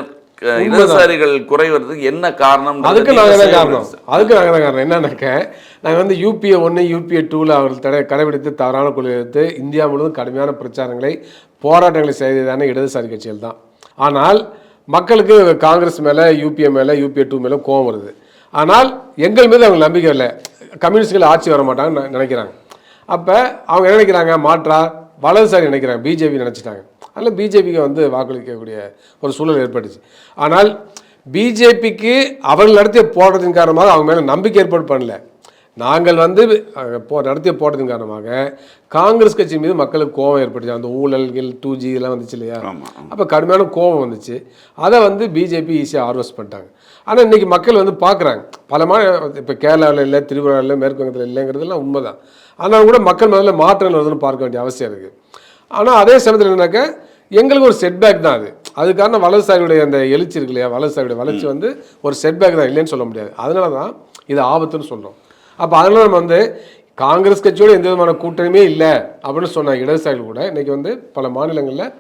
இடதுசாரிகள் குறைவதுக்கு என்ன காரணம்? அதுக்கு நாங்கள் தான் காரணம். என்னன்னாக்க நாங்கள் வந்து UPA 1 UPA 2 அவர்கள் கடைபிடித்து தவறான கொள்கை எடுத்து இந்தியா முழுவதும் கடுமையான பிரச்சாரங்களை போராட்டங்களை செய்ததான இடதுசாரி கட்சிகள் தான். ஆனால் மக்களுக்கு காங்கிரஸ் மேலே UPA மேலே UPA 2 மேலே கோபம் வருது. ஆனால் எங்கள் மீது அவங்க நம்பிக்கை இல்லை, கம்யூனிஸ்ட்கள் ஆட்சி வர மாட்டாங்கன்னு நினைக்கிறாங்க. அப்போ அவங்க என்ன நினைக்கிறாங்க, மாற்றா வலதுசாரி நினைக்கிறாங்க, பிஜேபி நினச்சிட்டாங்க. அதில் பிஜேபிக்கு வந்து வாக்களிக்கக்கூடிய ஒரு சூழல் ஏற்பட்டுச்சு. ஆனால் பிஜேபிக்கு அவர்கள் நடத்திய போராட்டத்தின் காரணமாக அவங்க மேலே நம்பிக்கை ஏற்பாடு பண்ணல. நாங்கள் வந்து நடத்திய போராட்டத்தின் காரணமாக காங்கிரஸ் கட்சி மீது மக்களுக்கு கோபம் ஏற்பட்டுச்சு. அந்த ஊழல்கள் 2G இதெல்லாம் வந்துச்சு இல்லையா, அப்போ கடுமையான கோபம் வந்துச்சு. அதை வந்து பிஜேபி ஈஸியாக ஆர்வஸ் பண்ணிட்டாங்க. ஆனால் இன்றைக்கி மக்கள் வந்து பார்க்குறாங்க, இப்போ கேரளாவில் இல்லை, திரிபுராவில், மேற்கு வங்கத்தில் இல்லைங்கிறதுலாம் உண்மைதான். ஆனால் கூட மக்கள் முதல்ல மாற்றங்கள் வருதுன்னு பார்க்க வேண்டிய அவசியம் இருக்குது. ஆனால் அதே சமயத்தில் என்னன்னாக்கா எங்களுக்கு ஒரு செட்பேக் தான் அது காரணம் வலதுசாரியுடைய அந்த எழுச்சி இருக்கு இல்லையா, வலதுசாரியுடைய வளர்ச்சி வந்து ஒரு செட்பேக் தான், இல்லைன்னு சொல்ல முடியாது. அதனால தான் இது ஆபத்துன்னு சொல்கிறோம். அப்போ அதனால நம்ம வந்து காங்கிரஸ் கட்சியோடு எந்த விதமான கூட்டணியுமே இல்லை அப்படின்னு சொன்ன இடதுசாரிகள் கூட இன்றைக்கி வந்து பல மாநிலங்களில்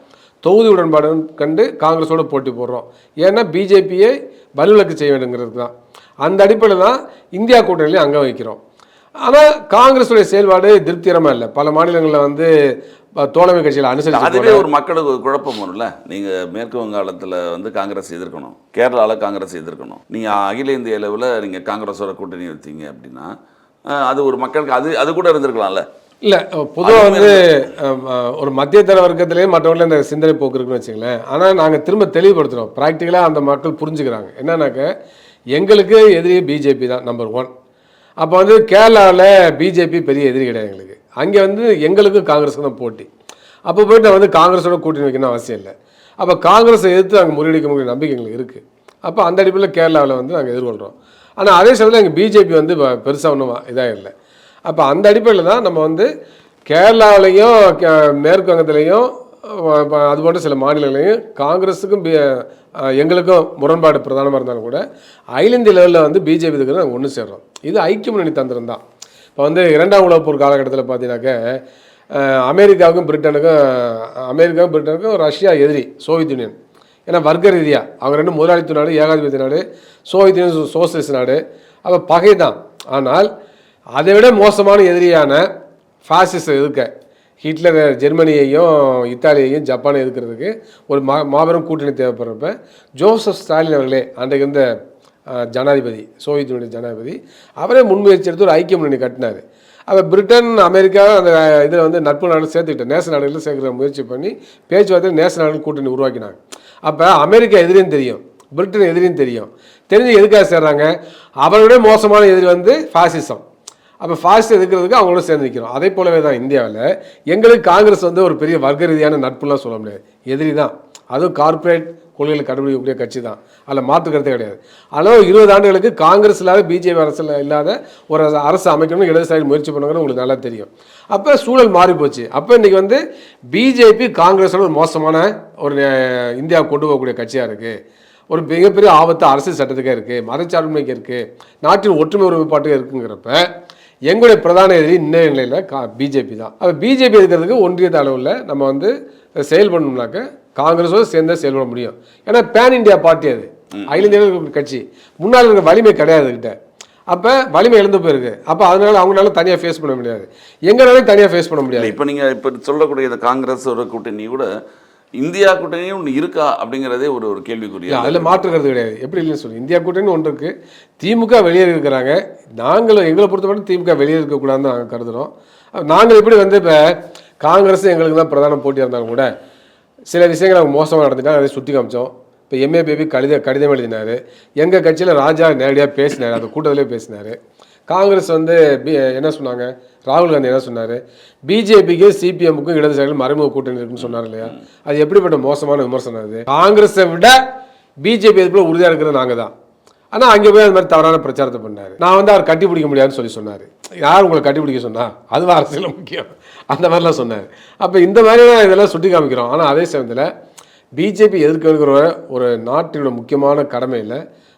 தொகுதி உடன்பாடு கண்டு காங்கிரஸோடு போட்டி போடுறோம். ஏன்னா பிஜேபியை வலுவிலக்கு செய்ய வேண்டுங்கிறது தான். அந்த அடிப்படையில் தான் இந்தியா கூட்டணியிலே அங்கே வைக்கிறோம். ஆனால் காங்கிரஸுடைய செயல்பாடு திருப்திகரமாக இல்லை. பல மாநிலங்களில் வந்து தோழமை கட்சியில் அனுசரிச்சு அதுவே ஒரு மக்களுக்கு குழப்பம் வரும்ல. நீங்கள் மேற்கு வங்காளத்தில் வந்து காங்கிரஸ் எதிர்க்கணும், கேரளாவில் காங்கிரஸ் எதிர்க்கணும், நீங்கள் அகில இந்திய அளவில் நீங்கள் காங்கிரஸோட கூட்டணி வைத்தீங்க அப்படின்னா அது ஒரு மக்களுக்கு அது கூட இருந்திருக்கலாம்ல. இல்லை, பொதுவாக வந்து ஒரு மத்திய தர வர்க்கத்திலேயே மற்றவங்களே இந்த சிந்தனை போக்கு இருக்குன்னு வச்சுங்களேன். ஆனால் நாங்கள் திரும்ப தெளிவுபடுத்துகிறோம், ப்ராக்டிக்கலாக அந்த மக்கள் புரிஞ்சுக்கிறாங்க. என்னன்னாக்க எங்களுக்கு எதிரி பிஜேபி தான் நம்பர் 1. அப்போ வந்து கேரளாவில் பிஜேபி பெரிய எதிரி கிடையாது எங்களுக்கு. அங்கே வந்து எங்களுக்கு காங்கிரஸுக்கு தான் போட்டி. அப்போ போய்ட்டு வந்து காங்கிரஸோட கூட்டணி வைக்கணும் அவசியம் இல்லை. அப்போ காங்கிரஸை எதிர்த்து அங்கே முறியடிக்க முடிய நம்பிக்கை எங்களுக்கு இருக்குது. அப்போ அந்த அடிப்படையில் கேரளாவில் வந்து நாங்கள் எதிர்கொள்கிறோம். ஆனால் அதே சமயத்தில் எங்கள் பிஜேபி வந்து பெருசாக ஒன்றும் இதாக இல்லை. அப்போ அந்த அடிப்படையில் தான் நம்ம வந்து கேரளாவிலையும் மேற்கு வங்கத்திலையும் அதுபோன்ற சில மாநிலங்களையும் காங்கிரஸுக்கும் எங்களுக்கும் முரண்பாடு பிரதானமாக இருந்தாலும் கூட அகில இந்திய லெவலில் வந்து பிஜேபி இருக்கிறது நாங்கள் ஒன்று சேர்றோம். இது ஐக்கிய முன்னணி தந்திரம் தான். இப்போ வந்து 2ஆம் உலகப் போர் காலகட்டத்தில் பார்த்தீங்கன்னாக்க அமெரிக்காவுக்கும் பிரிட்டனுக்கும் ரஷ்யா எதிரி, சோவியத் யூனியன். ஏன்னா வர்க்க ரீதியாக அவங்க ரெண்டு முதலாளித்துவ நாடு, ஏகாதிபத்திய நாடு, சோவியத் யூனியன் சோசியலிஸ்ட் நாடு. அப்போ பகை தான். ஆனால் அதை விட மோசமான எதிரியான ஃபாசிஸ்ட் எதிர்க்க ஹிட்லர் ஜெர்மனியையும் இத்தாலியையும் ஜப்பானையும் எதிர்க்கிறதுக்கு ஒரு மாபெரும் கூட்டணி தேவைப்படுறப்ப ஜோசப் ஸ்டாலின் அவர்களே அன்றைக்கு இருந்த ஜனாதிபதி, சோவியத் யூனியன் ஜனாதிபதி, அவரே முன்முயற்சி எடுத்து ஒரு ஐக்கிய முன்னணி கட்டினார். அப்போ பிரிட்டன் அமெரிக்கா அந்த இதில் வந்து நட்பு நாடுகள் சேர்த்துக்கிட்ட நேச நாடுகளில் சேர்க்குற முயற்சி பண்ணி பேச்சுவார்த்தை நேச நாடுகள் கூட்டணி உருவாக்கினாங்க. அப்போ அமெரிக்கா எதிரின்னு தெரியும், பிரிட்டன் எதிரின்னு தெரிஞ்சு எதுக்காக சேர்றாங்க, அவரோட மோசமான எதிரி வந்து ஃபாசிசம். அப்போ ஃபாசிஸ்ட் எதிர்க்கிறதுக்கு அவங்களோட சேர்ந்து நிற்கிறோம். அதே போலவே தான் இந்தியாவில் எங்களுக்கு காங்கிரஸ் வந்து ஒரு பெரிய வர்க்க ரீதியான நட்புலாம் சொல்ல முடியாது, எதிரி தான். அதுவும் கார்ப்பரேட் கொள்கைகளை கடைபிடிக்கக்கூடிய கட்சி தான், அதில் மாற்று கருத்தே கிடையாது. ஆனால் 20 ஆண்டுகளுக்கு காங்கிரஸ் இல்லாத பிஜேபி அரசில் இல்லாத ஒரு அரசு அமைக்கணும்னு இடதுசாரி முயற்சி பண்ணுங்கிறது உங்களுக்கு நல்லா தெரியும். அப்போ சூழல் மாறி போச்சு. அப்போ இன்றைக்கி வந்து பிஜேபி காங்கிரஸோட ஒரு மோசமான ஒரு இந்தியாவை கொண்டு போகக்கூடிய கட்சியாக இருக்குது. ஒரு மிகப்பெரிய ஆபத்து அரசியல் சட்டத்துக்கே இருக்குது, மதச்சார்பின்மைக்கு இருக்குது, நாட்டின் ஒற்றுமை ஒருமைப்பாட்டுக்கு இருக்குங்கிறப்ப எங்களுடைய பிரதான எதிரி இன்னைய நிலையில் பிஜேபி தான். அப்போ பிஜேபி இருக்கிறதுக்கு ஒன்றிய அளவில் நம்ம வந்து செயல்படணும்னாக்க காங்கிரஸோடு சேர்ந்தே செயல்பட முடியும். ஏன்னா பேன் இந்தியா பார்ட்டி, அது அகில இந்திய கட்சி, முன்னால் இருக்கிற வலிமை கிடையாது கிட்ட. அப்போ வலிமை இழந்து போயிருக்கு. அப்போ அதனால அவங்களால தனியாக ஃபேஸ் பண்ண முடியாது, எங்களாலையும் தனியாக ஃபேஸ் பண்ண முடியாது. இப்போ நீங்கள் இப்போ சொல்லக்கூடிய இந்த காங்கிரஸ் ஒரு கூட்டணி கூட இந்தியா கூட்டணியும் ஒன்று இருக்கா அப்படிங்கிறதே ஒரு கேள்விக்குரிய. அதில் மாற்றுக்கிறது கிடையாது. எப்படி இல்லைன்னு சொல்லி இந்தியா கூட்டணி ஒன்று இருக்குது, திமுக வெளியே இருக்கிறாங்க. எங்களை பொறுத்தவரை திமுக வெளியே இருக்கக்கூடாதுன்னு நாங்கள் கருதுகிறோம். நாங்கள் எப்படி வந்து இப்போ காங்கிரஸ் எங்களுக்கு தான் பிரதான போட்டியாக இருந்தாலும் கூட சில விஷயங்கள் அவங்க மோசமாக நடந்துட்டாங்க, அதை சுட்டி காமிச்சோம். இப்போ எம்ஏ பேபி கடிதம் எழுதினார். எங்கள் கட்சியில் ராஜா நேரடியாக பேசினார், அந்த கூட்டத்திலே பேசினார். காங்கிரஸ் வந்து என்ன சொன்னாங்க, ராகுல் காந்தி என்ன சொன்னார், பிஜேபிக்கு சிபிஎம்முக்கும் இடதுசாரிகள் மறைமுக கூட்டணி இருக்குன்னு சொன்னார் இல்லையா? அது எப்படிப்பட்ட மோசமான விமர்சனம் அது? காங்கிரஸை விட பிஜேபி எதுக்குள்ள உறுதியாக இருக்கிறது நாங்கள் தான். ஆனால் அங்கே போய் அது மாதிரி தவறான பிரச்சாரத்தை பண்ணார். நான் வந்து அவர் கட்டி பிடிக்க முடியாதுன்னு சொல்லி சொன்னார். யார் உங்களை கட்டி பிடிக்க சொன்னா? அதுவும் அரசியல் முக்கியம், அந்த மாதிரிலாம் சொன்னார். அப்போ இந்த மாதிரிலாம் இதெல்லாம் சுட்டி காமிக்கிறோம். ஆனால் அதே சமயத்தில் பிஜேபி எதிர்க்கிற ஒரு நாட்டினோட முக்கியமான கடமையில்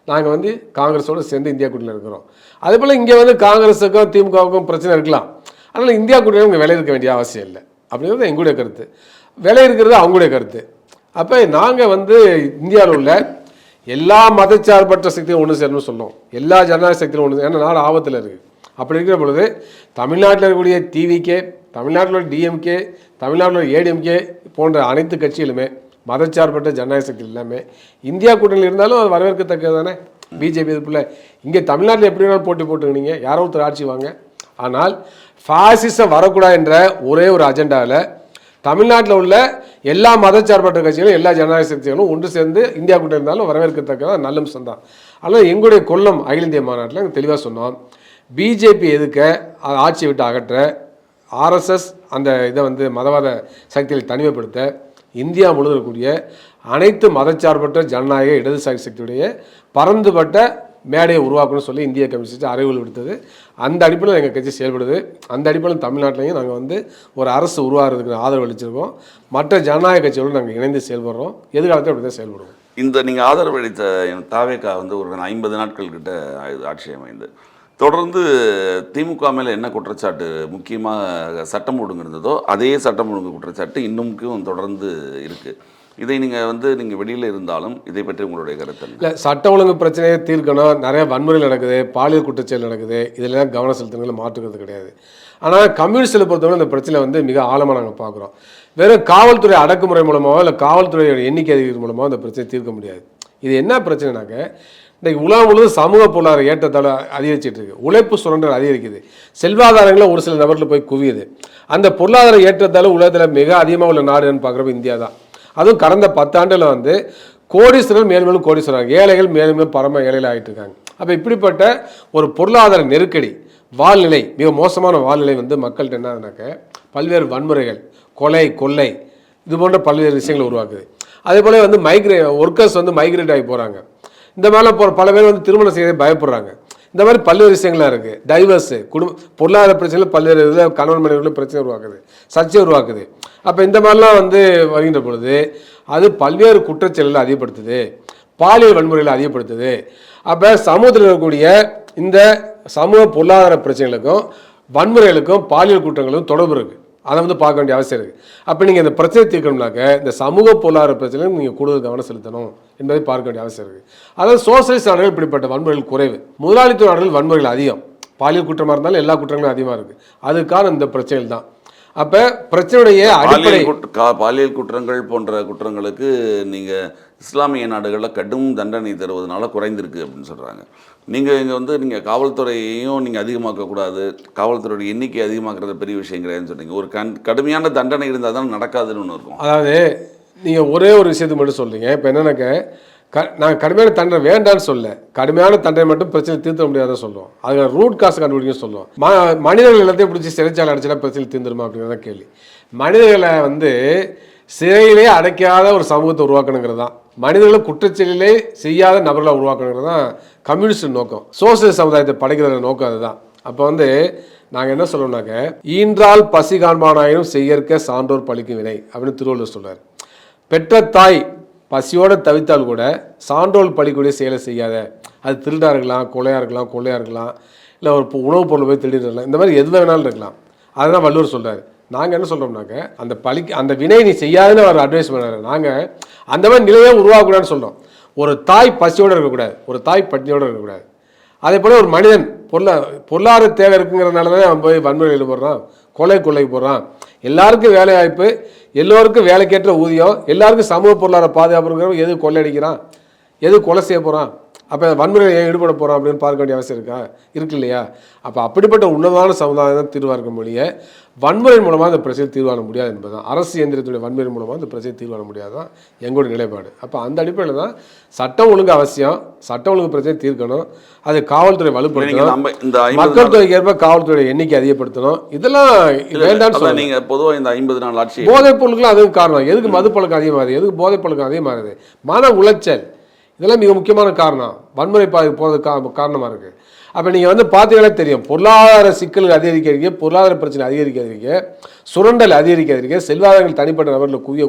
நாங்கள் வந்து காங்கிரஸோடு சேர்ந்து இந்தியா கூட்டணியில் இருக்கிறோம். அதே போல் இங்கே வந்து காங்கிரஸுக்கும் திமுகவுக்கும் பிரச்சனை இருக்கலாம். அதனால் இந்தியா கூட்டணியில் இங்கே விலை இருக்க வேண்டிய அவசியம் இல்லை அப்படிங்கிறது எங்களுடைய கருத்து. விலை இருக்கிறது அவங்களுடைய கருத்து. அப்போ நாங்கள் வந்து இந்தியாவில் உள்ள எல்லா மதச்சார்பற்ற சக்தியும் ஒன்று சேரணும்னு சொல்லுவோம். எல்லா ஜனநாயக சக்தியும் ஒன்று, ஏன்னா நாடு ஆபத்தில் இருக்குது. அப்படி இருக்கிற பொழுது தமிழ்நாட்டில் இருக்கக்கூடிய டிவிகே, தமிழ்நாட்டில் உள்ள டிஎம்கே, தமிழ்நாட்டில் உள்ள ஏடிஎம்கே போன்ற அனைத்து கட்சிகளுமே மதச்சார்பற்ற ஜனநாயக சக்தி எல்லாமே இந்தியா கூட்டணியில் இருந்தாலும் அது வரவேற்கத்தக்கது தானே. பிஜேபி இதுக்குள்ள இங்கே தமிழ்நாட்டில் எப்படி வேணாலும் போட்டி போட்டுக்கினீங்க, யாரோ ஒருத்தர் ஆட்சி வாங்க. ஆனால் ஃபாசிசம் வரக்கூடாது என்ற ஒரே ஒரு அஜெண்டாவில் தமிழ்நாட்டில் உள்ள எல்லா மதச்சார்பற்ற கட்சிகளும் எல்லா ஜனநாயக சக்திகளும் ஒன்று சேர்ந்து இந்தியா கூட்டணி இருந்தாலும் வரவேற்கத்தக்கதான், நல்ல அம்சம் தான். ஆனால் எங்களுடைய கொல்லம் அகில இந்திய மாநாட்டில் நாங்கள் தெளிவாக சொன்னோம், பிஜேபி எதுக்க ஆட்சியை விட்டு அகற்ற, ஆர்எஸ்எஸ் அந்த இதை வந்து மதவாத சக்திகளை தனிமைப்படுத்த இந்தியா முழுவதும் இருக்கக்கூடிய அனைத்து மதச்சார்பற்ற ஜனநாயக இடதுசாரி சக்தியுடைய பரந்துபட்ட மேடையை உருவாக்கணும்னு சொல்லி இந்திய கம்யூனிஸ்ட் அறிவுறுத்தல் விடுத்தது. அந்த அடிப்படையில் எங்கள் கட்சி செயல்படுது. அந்த அடிப்படையில் தமிழ்நாட்டிலையும் நாங்கள் வந்து ஒரு அரசு உருவாகிறதுக்கு ஆதரவு அளிச்சிருக்கோம். மற்ற ஜனநாயக கட்சிகளோடு நாங்கள் இணைந்து செயல்படுறோம். எதிர்காலத்தில் அப்படி தான் செயல்படுவோம். இந்த நீங்கள் ஆதரவு அளித்த தாவேகா வந்து ஒரு 50 நாட்கள் கிட்ட ஆட்சி அமைந்து தொடர்ந்து திமுக மேலே என்ன குற்றச்சாட்டு முக்கியமாக சட்டம் ஒழுங்கு இருந்ததோ அதே சட்டம் ஒழுங்கு குற்றச்சாட்டு இன்னும் தொடர்ந்து இருக்குது. இதை நீங்கள் வெளியில் இருந்தாலும் இதை பற்றி உங்களுடைய கருத்து இல்லை? சட்ட ஒழுங்கு பிரச்சனையை தீர்க்கணும். நிறைய வன்முறைகள் நடக்குது, பாலியல் குற்றச்செயல் நடக்குது, இதெல்லாம் கவனம் செலுத்துறதுல மாற்றுக்கிறது கிடையாது. ஆனால் கம்யூனிஸ்டில் பொறுத்தவரை இந்த பிரச்சனை வந்து மிக ஆழமாக நாங்கள் பார்க்குறோம். வெறும் காவல்துறை அடக்குமுறை மூலமாகவோ இல்லை காவல்துறையோட எண்ணிக்கை அதிகரிப்பு மூலமாக இந்த பிரச்சனை தீர்க்க முடியாது. இது என்ன பிரச்சனைனாக்க, இன்றைக்கு உலகம் முழுவதும் சமூக பொருளாதார ஏற்றத்தால் அதிகரிச்சிட்டு இருக்கு, உழைப்பு சுரண்டல் அதிகரிக்குது, செல்வாதாரங்களும் ஒரு சில நபர்கள் போய் குவியுது. அந்த பொருளாதார ஏற்றத்தால் உலகத்தில் மிக அதிகமாக உள்ள நாடுன்னு பார்க்குறப்ப இந்தியா தான். அதுவும் கடந்த 10 ஆண்டில் வந்து கோடீஸ்வரர் மேலும் மேலும் கோடீஸ்வரர், ஏழைகள் மேலும் மேலும் பரம ஏழைகள் ஆகிட்டு இருக்காங்க. அப்போ இப்படிப்பட்ட ஒரு பொருளாதார நெருக்கடி, வாழ்நிலை, மிக மோசமான வாழ்நிலை வந்து மக்கள்கிட்ட என்ன ஆகுனாக்க பல்வேறு வன்முறைகள், கொலை, கொள்ளை, இது போன்ற பல்வேறு விஷயங்களை உருவாக்குது. அதே போல் வந்து ஒர்க்கர்ஸ் வந்து மைக்ரேட் ஆகி போகிறாங்க. இந்த மாதிரிலாம் பல பேர் வந்து திருமணம் செய்ய பயப்படுறாங்க. இந்த மாதிரி பல்வேறு விஷயங்களாக இருக்குது. டைவர்ஸு, பொருளாதார பிரச்சனைகள் பல்வேறு இதில் கணவன் மனைவிகளும் பிரச்சனை உருவாக்குது, சர்ச்சை உருவாக்குது. அப்போ இந்த மாதிரிலாம் வந்து வருகின்ற பொழுது அது பல்வேறு குற்றச்செயல்களை அதிகப்படுத்துது, பாலியல் வன்முறைகளை அதிகப்படுத்துது. அப்போ சமூகத்தில் இருக்கக்கூடிய இந்த சமூக பொருளாதார பிரச்சனைகளுக்கும் வன்முறைகளுக்கும் பாலியல் குற்றங்களுக்கும் தொடர்பு இருக்குது. அதை வந்து பார்க்க வேண்டிய அவசியம் இருக்குது. அப்போ நீங்கள் இந்த பிரச்சனை தீர்க்கணும்னாக்க இந்த சமூக பொருளாதார பிரச்சனையும் நீங்கள் கூடுதல் கவனம் செலுத்தணும் என்பதை பார்க்க வேண்டிய அவசியம் இருக்குது. அதாவது சோசியலிஸ்ட் நாடுகள் இப்படிப்பட்ட வன்முறைகள் குறைவு, முதலாளித்துவ நாடுகள் வன்முறைகள் அதிகம். பாலியல் குற்றமாக இருந்தாலும் எல்லா குற்றங்களும் அதிகமாக இருக்குது. அதுக்கான இந்த பிரச்சனைகள் தான். அப்போ பிரச்சனையுடைய அடிப்படை பாலியல் குற்றங்கள் போன்ற குற்றங்களுக்கு நீங்கள் இஸ்லாமிய நாடுகளில் கடும் தண்டனை தருவதனால குறைந்திருக்கு அப்படின்னு சொல்கிறாங்க. நீங்கள் இங்கே நீங்கள் காவல்துறையையும் நீங்கள் அதிகமாக்கக்கூடாது, காவல்துறையோட எண்ணிக்கை அதிகமாக்குறது பெரிய விஷயம் கிடையாதுன்னு சொன்னீங்க. ஒரு கடுமையான தண்டனை இருந்தால் தான் நடக்காதுன்னு ஒன்று இருக்கும். அதாவது நீங்கள் ஒரே ஒரு விஷயத்துக்கு மட்டும் சொல்கிறீங்க. இப்போ என்னன்னாக்க நாங்கள் கடுமையான தண்டனை வேண்டான்னு சொல்ல, கடுமையான தண்டனை மட்டும் பிரச்சனை தீர்த்த முடியாதுன்னு சொல்லுவோம். அதில் ரூட் காசு கண்டுபிடிக்க சொல்லுவோம். மனிதர்கள் எல்லாத்தையும் பிடிச்சி சிறைச்சாலை அடைச்சா பிரச்சனை தீர்ந்துருமா அப்படிங்கிறத கேள்வி. மனிதர்களை வந்து சிறையிலே அடைக்காத ஒரு சமூகத்தை உருவாக்கணுங்கிறது தான், மனிதர்களை குற்றச்செயலே செய்யாத நபர்களை உருவாக்கணுங்கிறது தான் கம்யூனிஸ்ட் நோக்கம், சோசியல் சமுதாயத்தை படைக்கிற நோக்கம் அதுதான். அப்போ வந்து நாங்கள் என்ன சொல்லணும்னாக்க, ஈன்றால் பசி காண்பானாயினும் செய்யற்க சான்றோர் பழிக்கும் வினை அப்படின்னு திருவள்ளுவர் சொல்றார். பெற்ற தாய் பசியோடு தவித்தால் கூட சான்றோல் பழிக்கூடிய செயலை செய்யாத, அது திருடாக இருக்கலாம், கொலையாக இருக்கலாம், கொள்ளையாக இருக்கலாம், இல்லை ஒரு உணவுப் பொருளை போய் திருடிட்டு இருக்கலாம், இந்த மாதிரி எது வேணாலும் இருக்கலாம். அதுதான் வள்ளுவர் சொல்கிறார். நாங்கள் என்ன சொல்கிறோம்னாக்க, அந்த வினை நீ செய்யாதுன்னு அவர் அட்வைஸ் பண்ணுறாரு. நாங்கள் அந்த மாதிரி நிலையை உருவாக்கக்கூடாதுன்னு சொல்கிறோம். ஒரு தாய் பசியோடு இருக்கக்கூடாது, ஒரு தாய் பட்டினியோடு இருக்கக்கூடாது. அதே போல் ஒரு மனிதன் பொருளாதார தேவை இருக்குங்கிறதுனால தான் அவன் போய் வன்முறையில் போடுறான், கொள்ளைக்கு போடுறான். எல்லாருக்கும் வேலை வாய்ப்பு, எல்லோருக்கும் வேலைக்கேற்ற ஊதியம், எல்லாருக்கும் சமூக பொருளாதார பாதுகாப்புங்கிற எது கொள்ளையடிக்கிறான், எது கொலை செய்ய போகிறான், அப்போ வன்முறையில் ஏன் ஈடுபட போகிறோம் அப்படின்னு பார்க்க வேண்டிய அவசியம் இருக்கு இல்லையா? அப்போ அப்படிப்பட்ட உன்னதமான சமுதாயம் தான் தீர்வாக இருக்க மொழிய வன்முறை மூலமாக அந்த பிரச்சனை தீர்வான முடியாது என்பதுதான். அரசு இயந்திரத்துடைய வன்முறை மூலமாக அந்த பிரச்சனை தீர்வான முடியாதான் எங்களுடைய நிலைப்பாடு. அப்போ அந்த அடிப்படையில் தான் சட்டம் ஒழுங்கு அவசியம், சட்டம் ஒழுங்கு பிரச்சனை தீர்க்கணும், அது காவல்துறை வலுப்படுத்தணும், மக்கள் தொகைக்கு ஏற்ப காவல்துறை எண்ணிக்கை அதிகப்படுத்தணும். இதெல்லாம் வேண்டாம்னு சொல்லுங்க. நீங்கள் பொதுவாக இந்த 50 நாள் ஆட்சி போதைப் பொருட்களும் அதுவும் காரணம். எதுக்கு மது பழக்கம் அதிகமாகுது, எதுக்கு போதைப் பழக்கம் அதிகமாகுது? மன உளைச்சல், இதெல்லாம் மிக முக்கியமான காரணம். வன்முறை போகிறதுக்கு காரணமாக இருக்குது. அப்போ நீங்கள் வந்து பார்த்தீங்களே தெரியும், பொருளாதார சிக்கல்கள் அதிகரிக்க, பொருளாதார பிரச்சனை அதிகரிக்க, சுரண்டல் அதிகரிக்க, செல்வாதங்கள் தனிப்பட்ட நபரில் குவிய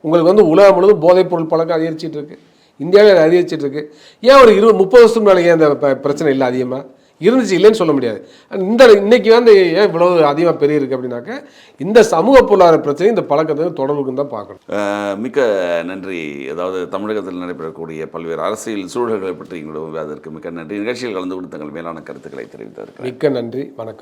உங்களுக்கு வந்து உலகம் முழுவதும் போதைப் பொருள் பழக்கம் அதிகரிச்சிட்டு இருக்கு. இந்தியாவில் அதிகரிச்சிட்டு இருக்கு. ஏன் ஒரு 20-30 வருஷத்துக்கு முன்னாடி ஏன் இந்த பிரச்சனை இல்லை? அதிகமாக இருந்துச்சு, இல்லைன்னு சொல்ல முடியாது. இன்னைக்கு வந்து ஏன் இவ்வளவு அதிகமாக பெரிய இருக்குது அப்படின்னாக்க இந்த சமூக பொருளாதார பிரச்சனை இந்த பழக்கத்தை தொடர்புக்குன்னு தான் பார்க்கணும். மிக்க நன்றி. அதாவது தமிழகத்தில் நடைபெறக்கூடிய பல்வேறு அரசியல் சூழல்களை பற்றி எங்களோட அதற்கு மிக்க நன்றி. நிகழ்ச்சியில் கலந்து கொடுத்த தங்கள் மேலான கருத்துக்களை தெரிவித்தார்கள். மிக்க நன்றி. வணக்கம்.